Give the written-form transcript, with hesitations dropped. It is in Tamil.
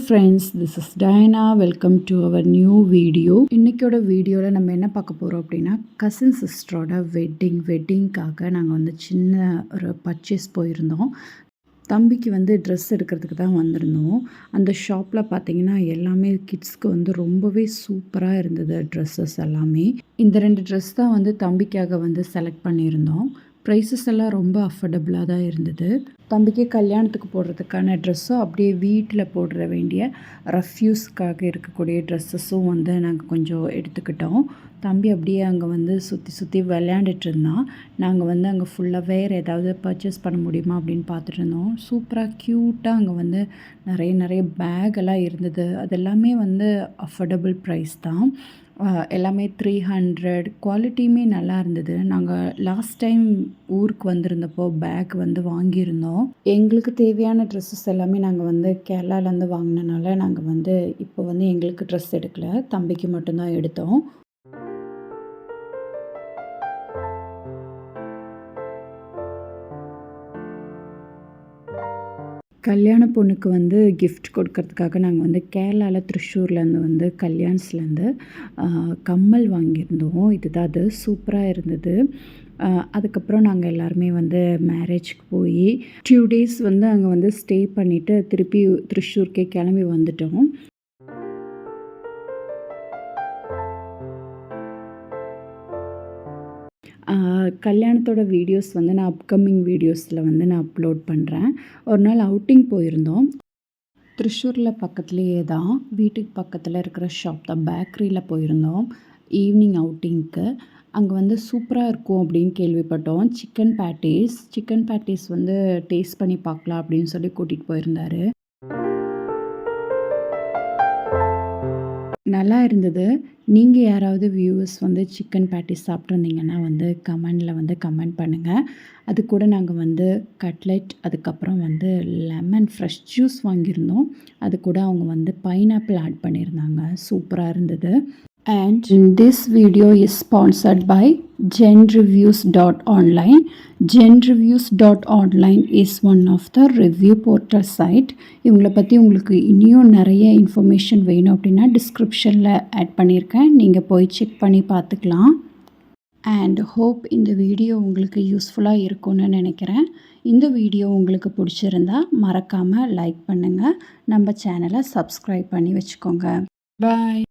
friends, this is Diana. Welcome to our new video. இன்னைக்கோட வீடியோவில் நம்ம என்ன பார்க்க போகிறோம் அப்படின்னா கசின் சிஸ்டரோட வெட்டிங்காக நாங்கள் வந்து சின்ன ஒரு பர்ச்சேஸ் போயிருந்தோம். தம்பிக்கு வந்து ட்ரெஸ் எடுக்கிறதுக்கு தான் வந்திருந்தோம். அந்த ஷாப்பில் பார்த்தீங்கன்னா எல்லாமே கிட்ஸ்க்கு வந்து ரொம்பவே சூப்பராக இருந்தது ட்ரெஸ்ஸஸ் எல்லாமே. இந்த 2 ட்ரெஸ் தான் வந்து தம்பிக்காக வந்து செலக்ட் பண்ணியிருந்தோம். ப்ரைஸஸ் எல்லாம் ரொம்ப அஃபோர்டபுளாக தான் இருந்தது. தம்பிக்கு கல்யாணத்துக்கு போடுறதுக்கான ட்ரெஸ்ஸும் அப்படியே வீட்டில் போடுற வேண்டிய ரஃப்யூஸ்க்காக இருக்கக்கூடிய ட்ரெஸ்ஸஸும் வந்து நாங்கள் கொஞ்சம் எடுத்துக்கிட்டோம். தம்பி அப்படியே அங்கே வந்து சுற்றி விளையாண்டுட்டு இருந்தான். நாங்கள் வந்து அங்கே ஃபுல்லாக வேறு ஏதாவது பர்ச்சேஸ் பண்ண முடியுமா அப்படின்னு பார்த்துட்டு இருந்தோம். சூப்பராக க்யூட்டாக அங்கே வந்து நிறைய பேக்கெல்லாம் இருந்தது. அது எல்லாமே வந்து அஃபோர்டபுள் ப்ரைஸ் தான். எல்லாமே 300 குவாலிட்டியுமே நல்லா இருந்தது. நாங்கள் லாஸ்ட் டைம் ஊருக்கு வந்திருந்தப்போ பேக் வந்து வாங்கியிருந்தோம். எங்களுக்கு தேவையான ட்ரெஸ்ஸஸ் எல்லாமே நாங்கள் வந்து கேரளாலேருந்து வாங்கினனால நாங்கள் வந்து இப்போ வந்து எங்களுக்கு ட்ரெஸ் எடுக்கல, தம்பிக்கு மட்டும்தான் எடுத்தோம். கல்யாண பொண்ணுக்கு வந்து கிஃப்ட் கொடுக்கறதுக்காக நாங்கள் வந்து கேரளாவில் திருச்சூர்லேருந்து வந்து கல்யாண்ஸ்லேருந்து கம்மல் வாங்கியிருந்தோம். இதுதான் அது சூப்பராக இருந்தது. அதுக்கப்புறம் நாங்கள் எல்லாருமே வந்து மேரேஜ்க்கு போய் 2 டேஸ் வந்து அங்கே வந்து ஸ்டே பண்ணிவிட்டு திருப்பி திருச்சூருக்கே கிளம்பி வந்துட்டோம். கல்யாணத்தோட வீடியோஸ் வந்து நான் அப்கமிங் வீடியோஸில் வந்து நான் அப்லோட் பண்ணுறேன். ஒரு நாள் அவுட்டிங் போயிருந்தோம். திருச்சூரில் பக்கத்துலேயே தான், வீட்டுக்கு பக்கத்தில் இருக்கிற ஷாப் தான், பேக்கரியில் போயிருந்தோம் ஈவினிங் அவுட்டிங்க்கு. அங்கே வந்து சூப்பராக இருக்கும் அப்படின்னு கேள்விப்பட்டோம். சிக்கன் பேட்டிஸ் வந்து டேஸ்ட் பண்ணி பார்க்கலாம் அப்படின்னு சொல்லி கூட்டிகிட்டு போயிருந்தார். நல்லா இருந்தது. நீங்கள் யாராவது வியூவர்ஸ் வந்து சிக்கன் பேட்டிஸ் சாப்பிட்ருந்தீங்கன்னா வந்து கமெண்டில் வந்து கமெண்ட் பண்ணுங்கள். அது கூட நாங்கள் வந்து கட்லெட், அதுக்கப்புறம் வந்து லெமன் ஃப்ரெஷ் ஜூஸ் வாங்கியிருந்தோம். அது கூட அவங்க வந்து பைனாப்பிள் ஆட் பண்ணியிருந்தாங்க. சூப்பராக இருந்தது. And this video is sponsored by genreviews.online. genreviews.online is one of the review portal site. இவங்களை பற்றி உங்களுக்கு இன்னும் நிறைய இன்ஃபர்மேஷன் வேணும் அப்படின்னா டிஸ்கிரிப்ஷனில் ஆட் பண்ணியிருக்கேன், நீங்கள் போய் செக் பண்ணி பார்த்துக்கலாம். அண்ட் ஹோப் இந்த வீடியோ உங்களுக்கு யூஸ்ஃபுல்லாக இருக்கும்னு நினைக்கிறேன். இந்த வீடியோ உங்களுக்கு பிடிச்சிருந்தா மறக்காமல் லைக் பண்ணுங்கள், நம்ம சேனலை சப்ஸ்கிரைப் பண்ணி வச்சுக்கோங்க. பாய்.